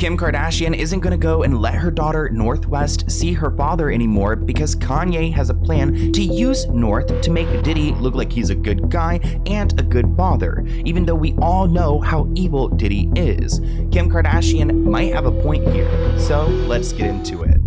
Kim Kardashian isn't gonna go and let her daughter Northwest see her father anymore because Kanye has a plan to use North to make Diddy look like he's a good guy and a good father, even though we all know how evil Diddy is. Kim Kardashian might have a point here, so let's get into it.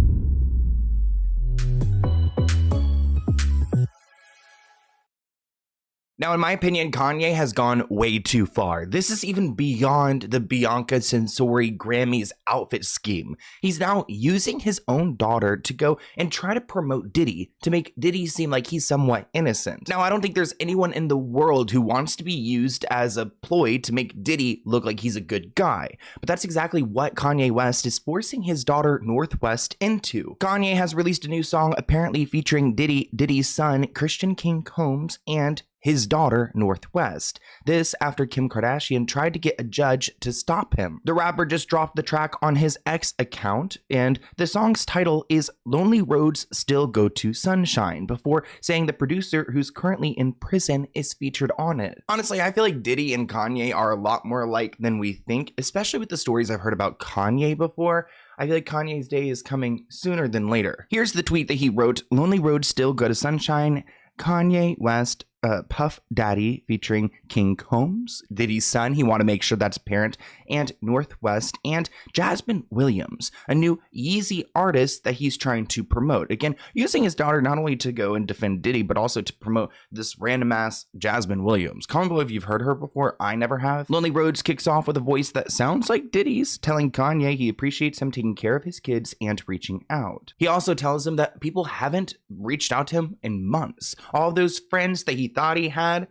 Now, in my opinion, Kanye has gone way too far. This is even beyond the Bianca Censori Grammys outfit scheme. He's now using his own daughter to go and try to promote Diddy to make Diddy seem like he's somewhat innocent. Now, I don't think there's anyone in the world who wants to be used as a ploy to make Diddy look like he's a good guy. But that's exactly what Kanye West is forcing his daughter Northwest into. Kanye has released a new song apparently featuring Diddy's son, Christian King Combs, and his daughter, Northwest. This after Kim Kardashian tried to get a judge to stop him. The rapper just dropped the track on his X account, and the song's title is Lonely Roads Still Go to Sunshine, before saying the producer, who's currently in prison, is featured on it. Honestly, I feel like Diddy and Kanye are a lot more alike than we think, especially with the stories I've heard about Kanye before. I feel like Kanye's day is coming sooner than later. Here's the tweet that he wrote: Lonely Roads Still Go to Sunshine, Kanye West, Puff Daddy featuring King Combs, Diddy's son, he want to make sure that's apparent, and Northwest, and Jasmine Williams, a new Yeezy artist that he's trying to promote. Again, using his daughter not only to go and defend Diddy, but also to promote this random ass Jasmine Williams. Comment below if you've heard her before. I never have. Lonely Roads kicks off with a voice that sounds like Diddy's, telling Kanye he appreciates him taking care of his kids and reaching out. He also tells him that people haven't reached out to him in months. All of those friends that he thought he had,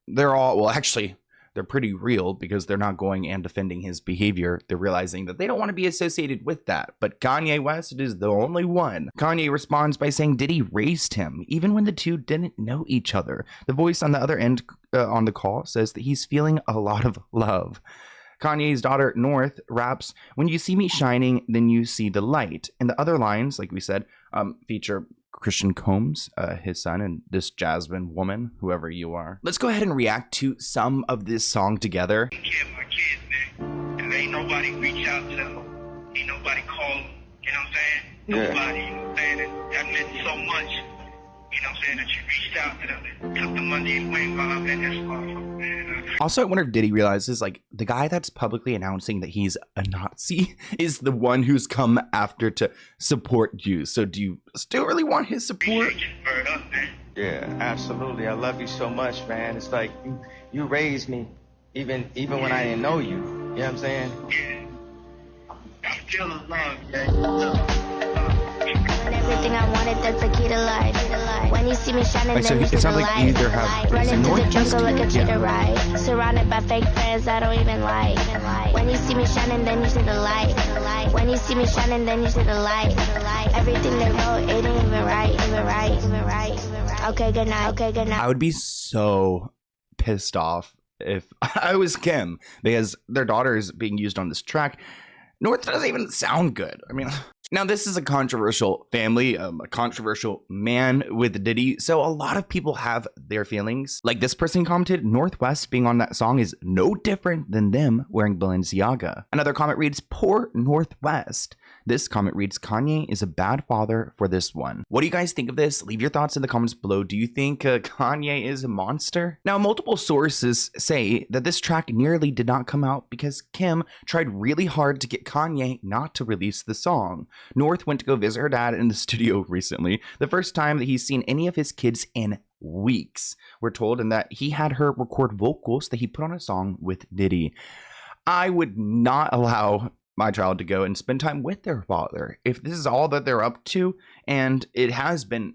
they're all, well, actually, they're pretty real because they're not going and defending his behavior. They're realizing that they don't want to be associated with that. But Kanye West is the only one. Kanye responds by saying Diddy raised him, even when the two didn't know each other. The voice on the other end on the call says that he's feeling a lot of love. Kanye's daughter North raps, when you see me shining, then you see the light. And the other lines, like we said, feature Christian Combs, his son, and this Jasmine woman, whoever you are. Let's go ahead and react to some of this song together. Yeah, my kids, man. And ain't nobody reach out to them. Ain't nobody call them. You know what I'm saying? Yeah. Nobody, you know what I'm saying? And that meant so much. You know what I'm saying? That you reached out to them and took the money and went behind that. That's awesome, man. Also, I wonder if Diddy realizes, like, the guy that's publicly announcing that he's a Nazi is the one who's come after to support you. So do you still really want his support? Appreciate you, bird up, man. Yeah, absolutely. I love you so much, man. It's like you raised me even when I didn't know you. You know what I'm saying? Yeah. I'm still in love, yeah. Everything I wanted, that's the key to life. When you see me shining, Like, so then you it see the sounds like light. either have Run is it into the Northwest? jungle like a cheetah Yeah. ride. Surrounded by fake friends I don't even like. When you see me shining, then you see the light. When you see me shining, then you see the light. Everything they wrote, it ain't even right. Okay, good night. Okay, good night. I would be so pissed off if I was Kim, because their daughter is being used on this track. North doesn't even sound good. I mean, now this is a controversial family, a controversial man with Diddy, so a lot of people have their feelings. Like this person commented, Northwest being on that song is no different than them wearing Balenciaga. Another comment reads, poor Northwest. This comment reads, Kanye is a bad father for this one. What do you guys think of this? Leave your thoughts in the comments below. Do you think Kanye is a monster? Now, multiple sources say that this track nearly did not come out because Kim tried really hard to get Kanye not to release the song. North went to go visit her dad in the studio recently, the first time that he's seen any of his kids in weeks, we're told, and that he had her record vocals that he put on a song with Diddy. I would not allow my child to go and spend time with their father if this is all that they're up to, and it has been,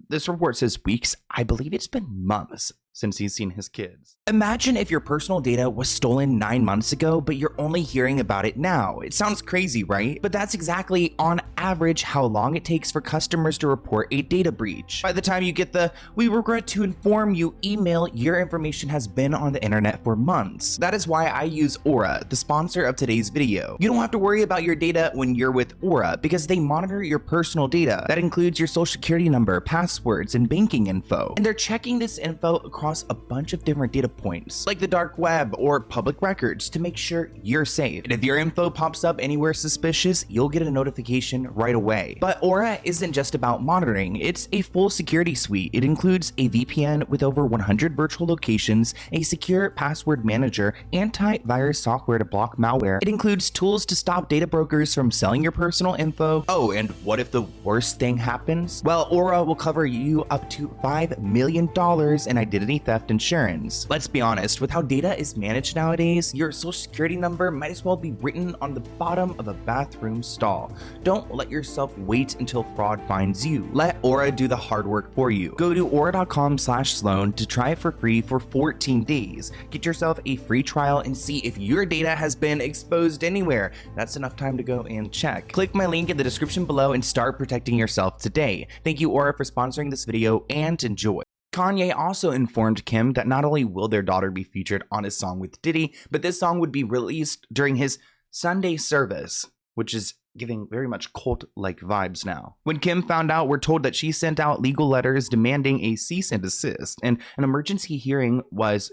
this report says weeks. I believe it's been months since he's seen his kids. Imagine if your personal data was stolen 9 months ago, but you're only hearing about it now. It sounds crazy, right? But that's exactly, on average, how long it takes for customers to report a data breach. By the time you get the "we regret to inform you" email, your information has been on the internet for months. That is why I use Aura, the sponsor of today's video. You don't have to worry about your data when you're with Aura because they monitor your personal data. That includes your social security number, passwords, and banking info. And they're checking this info across a bunch of different data points, like the dark web or public records, to make sure you're safe. And if your info pops up anywhere suspicious, you'll get a notification right away. But Aura isn't just about monitoring, it's a full security suite. It includes a VPN with over 100 virtual locations, a secure password manager, antivirus software to block malware. It includes tools to stop data brokers from selling your personal info. Oh, and what if the worst thing happens? Well, Aura will cover you up to $5 million in identity theft insurance. Let's be honest, with how data is managed nowadays, your social security number might as well be written on the bottom of a bathroom stall. Don't let yourself wait until fraud finds you. Let Aura do the hard work for you. Go to aura.com/Sloan to try it for free for 14 days. Get yourself a free trial and see if your data has been exposed anywhere. That's enough time to go and check. Click my link in the description below and start protecting yourself today. Thank you, Aura, for sponsoring this video, and enjoy. Kanye also informed Kim that not only will their daughter be featured on his song with Diddy, but this song would be released during his Sunday service, which is giving very much cult-like vibes now. When Kim found out, we're told that she sent out legal letters demanding a cease and desist, and an emergency hearing was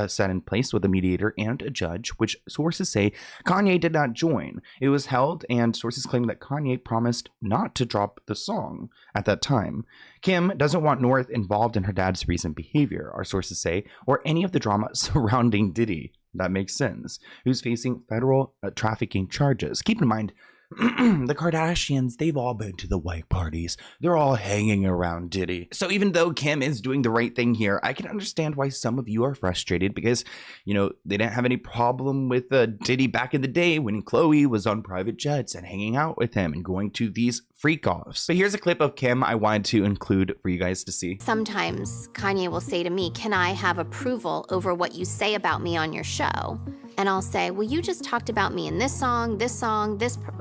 set in place with a mediator and a judge, which sources say Kanye did not join. It was held, and sources claim that Kanye promised not to drop the song at that time. Kim doesn't want North involved in her dad's recent behavior, our sources say, or any of the drama surrounding Diddy. That makes sense. Who's facing federal trafficking charges. Keep in mind, the Kardashians, they've all been to the white parties. They're all hanging around Diddy. So even though Kim is doing the right thing here, I can understand why some of you are frustrated because, you know, they didn't have any problem with Diddy back in the day when Khloe was on private jets and hanging out with him and going to these freak-offs. But here's a clip of Kim I wanted to include for you guys to see. Sometimes Kanye will say to me, "Can I have approval over what you say about me on your show?" And I'll say, "Well, you just talked about me in this song, this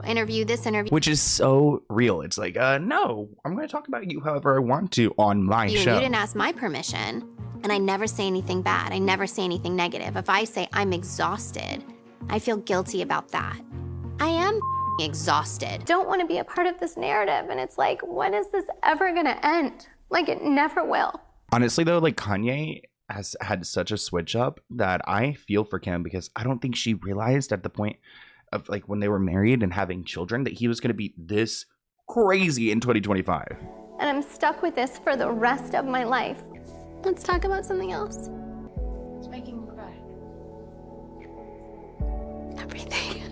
interview, this interview." Which is so real. It's like, no, I'm going to talk about you however I want to on my show. You didn't ask my permission. And I never say anything bad. I never say anything negative. If I say I'm exhausted, I feel guilty about that. I am exhausted. Don't want to be a part of this narrative. And it's like, when is this ever going to end? Like, it never will. Honestly, though, like Kanye has had such a switch up that I feel for Kim because I don't think she realized at the point of like when they were married and having children that he was going to be this crazy in 2025. And I'm stuck with this for the rest of my life. Let's talk about something else. It's making me cry. Everything.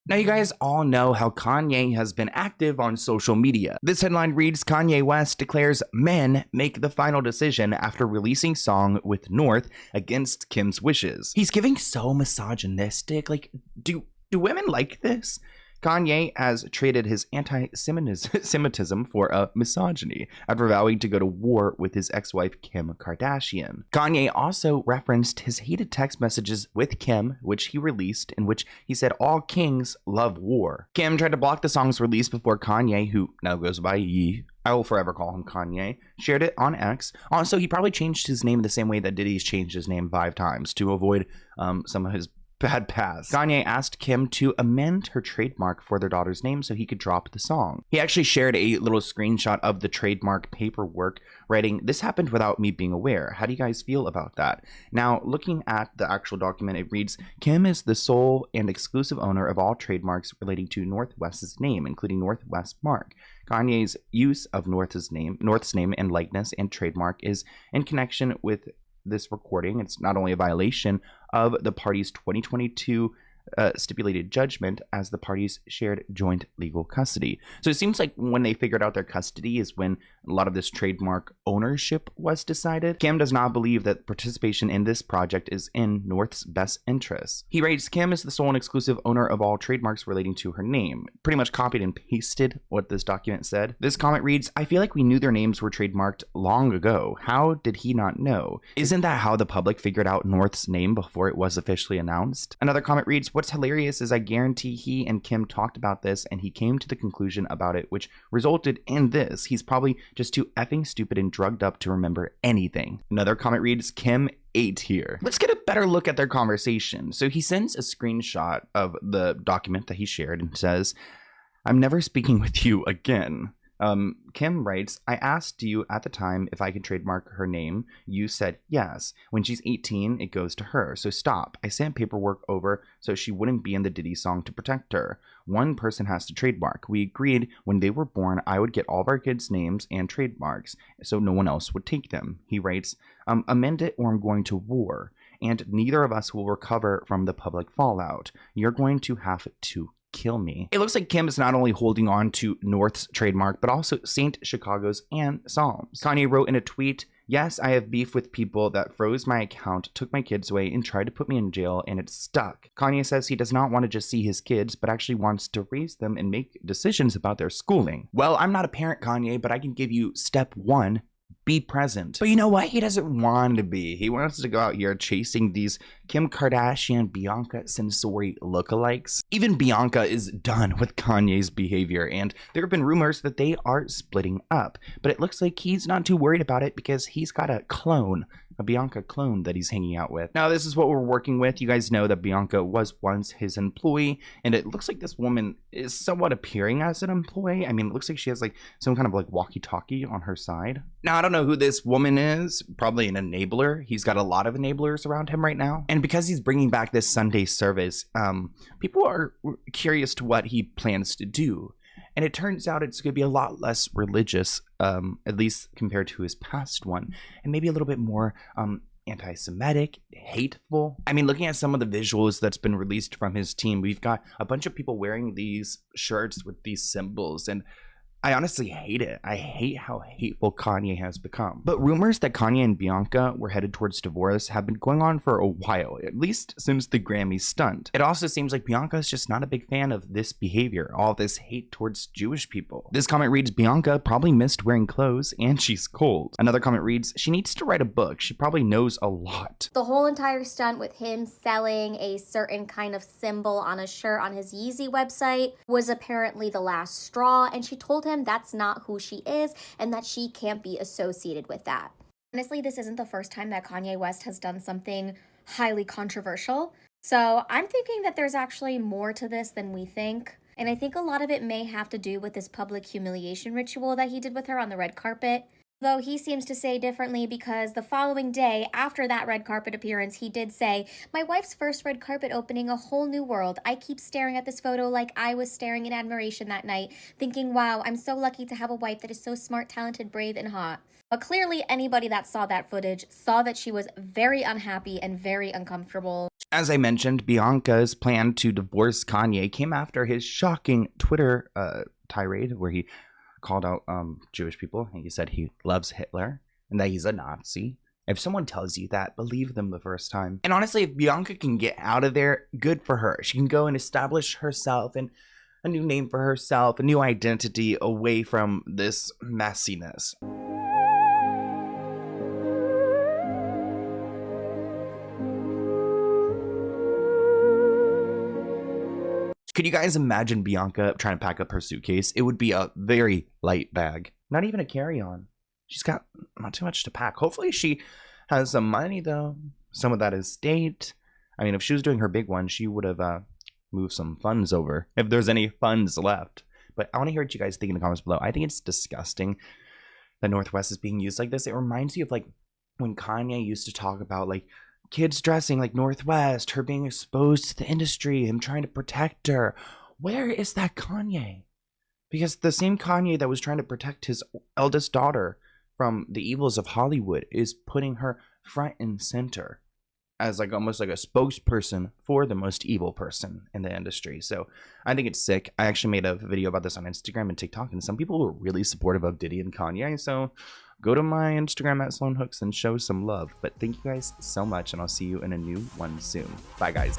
Now you guys all know how Kanye has been active on social media. This headline reads, Kanye West declares men make the final decision after releasing song with North against Kim's wishes. He's giving so misogynistic, like, do women like this? Kanye has traded his anti-Semitism for misogyny after vowing to go to war with his ex-wife Kim Kardashian. Kanye also referenced his heated text messages with Kim, which he released, in which he said all kings love war. Kim tried to block the song's release before Kanye, who now goes by Ye, I will forever call him Kanye, shared it on X. Also, he probably changed his name the same way that Diddy's changed his name 5 times to avoid some of his bad past. Kanye asked Kim to amend her trademark for their daughter's name so he could drop the song. He actually shared a little screenshot of the trademark paperwork, writing, "This happened without me being aware. How do you guys feel about that?" Now, looking at the actual document, it reads, Kim is the sole and exclusive owner of all trademarks relating to Northwest's name, including Northwest Mark. Kanye's use of North's name and likeness and trademark is in connection with this recording. It's not only a violation of the parties' 2022 stipulated judgment, as the parties shared joint legal custody. So it seems like when they figured out their custody is when a lot of this trademark ownership was decided. Kim does not believe that participation in this project is in North's best interests. He writes, Kim is the sole and exclusive owner of all trademarks relating to her name. Pretty much copied and pasted what this document said. This comment reads, I feel like we knew their names were trademarked long ago. How did he not know? Isn't that how the public figured out North's name before it was officially announced? Another comment reads, what's hilarious is I guarantee he and Kim talked about this and he came to the conclusion about it, which resulted in this. He's probably just too effing stupid and drugged up to remember anything. Another comment reads, Kim ate here. Let's get a better look at their conversation. So he sends a screenshot of the document that he shared and says, I'm never speaking with you again. Kim writes, I asked you at the time if I could trademark her name. You said yes. When she's 18, it goes to her. So stop. I sent paperwork over so she wouldn't be in the Diddy song to protect her. One person has to trademark. We agreed when they were born, I would get all of our kids' names and trademarks so no one else would take them. He writes, amend it or I'm going to war. And neither of us will recover from the public fallout. You're going to have to kill me. It looks like Kim is not only holding on to North's trademark, but also Saint Chicago's and Psalms. Kanye wrote in a tweet, yes, I have beef with people that froze my account, took my kids away, and tried to put me in jail, and it's stuck. Kanye says he does not want to just see his kids, but actually wants to raise them and make decisions about their schooling. Well, I'm not a parent, Kanye, but I can give you step 1. Be present. But you know what? He doesn't want to be. He wants to go out here chasing these Kim Kardashian, Bianca Censori lookalikes. Even Bianca is done with Kanye's behavior, and there have been rumors that they are splitting up. But it looks like he's not too worried about it because he's got a clone, a Bianca clone that he's hanging out with. Now, this is what we're working with. You guys know that Bianca was once his employee, and it looks like this woman is somewhat appearing as an employee. I mean, it looks like she has like some kind of like walkie-talkie on her side. Now, I don't know who this woman is. Probably an enabler. He's got a lot of enablers around him right now. And because he's bringing back this Sunday service, people are curious to what he plans to do. And it turns out it's going to be a lot less religious, at least compared to his past one, and maybe a little bit more anti-Semitic, hateful. I mean, looking at some of the visuals that's been released from his team, we've got a bunch of people wearing these shirts with these symbols, and I honestly hate it. I hate how hateful Kanye has become. But rumors that Kanye and Bianca were headed towards divorce have been going on for a while, at least since the Grammy stunt. It also seems like Bianca is just not a big fan of this behavior, all this hate towards Jewish people. This comment reads, Bianca probably missed wearing clothes and she's cold. Another comment reads, she needs to write a book. She probably knows a lot. The whole entire stunt with him selling a certain kind of symbol on a shirt on his Yeezy website was apparently the last straw, and she told him that's not who she is and that she can't be associated with that. Honestly, this isn't the first time that Kanye West has done something highly controversial. So I'm thinking that there's actually more to this than we think. And I think a lot of it may have to do with this public humiliation ritual that he did with her on the red carpet. Though he seems to say differently, because the following day after that red carpet appearance, he did say, my wife's first red carpet opening, a whole new world. I keep staring at this photo like I was staring in admiration that night, thinking, wow, I'm so lucky to have a wife that is so smart, talented, brave, and hot. But clearly anybody that saw that footage saw that she was very unhappy and very uncomfortable. As I mentioned, Bianca's plan to divorce Kanye came after his shocking Twitter tirade where he called out Jewish people, and he said he loves Hitler and that he's a Nazi. If someone tells you that, believe them the first time. And honestly, if Bianca can get out of there, good for her. She can go and establish herself and a new name for herself, a new identity away from this messiness. Could you guys imagine Bianca trying to pack up her suitcase? It would be a very light bag. Not even a carry-on. She's got not too much to pack. Hopefully she has some money, though. Some of that estate. I mean, if she was doing her big one, she would have moved some funds over, if there's any funds left. But I want to hear what you guys think in the comments below. I think it's disgusting that Northwest is being used like this. It reminds me of, like, when Kanye used to talk about, like, kids dressing like Northwest, her being exposed to the industry, him trying to protect her. Where is that Kanye? Because the same Kanye that was trying to protect his eldest daughter from the evils of Hollywood is putting her front and center as like almost like a spokesperson for the most evil person in the industry. So I think it's sick. I actually made a video about this on Instagram and TikTok, and some people were really supportive of Diddy and Kanye. So go to my Instagram at SloanHooks and show some love. But thank you guys so much, and I'll see you in a new one soon. Bye, guys.